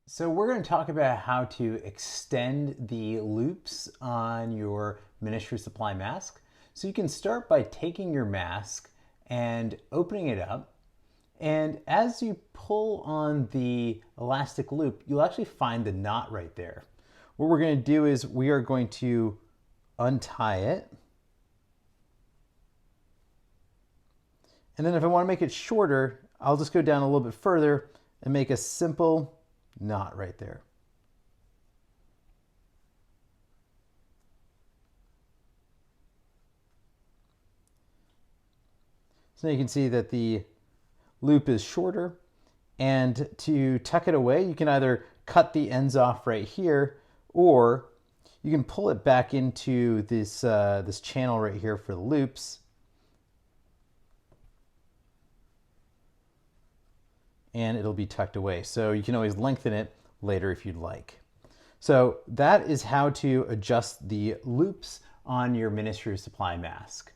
So we're going to talk about how to extend the loops on your Ministry Supply mask. So you can start by taking your mask and opening it up. And as you pull on the elastic loop, you'll actually find the knot right there. What we're going to do is we are going to untie it. And then if I want to make it shorter, I'll just go down a little bit further and make a simple knot right there. So now you can see that the loop is shorter, and to tuck it away, you can either cut the ends off right here, or you can pull it back into this, this channel right here for the loops. And it'll be tucked away. So you can always lengthen it later if you'd like. So that is how to adjust the loops on your Ministry Supply mask.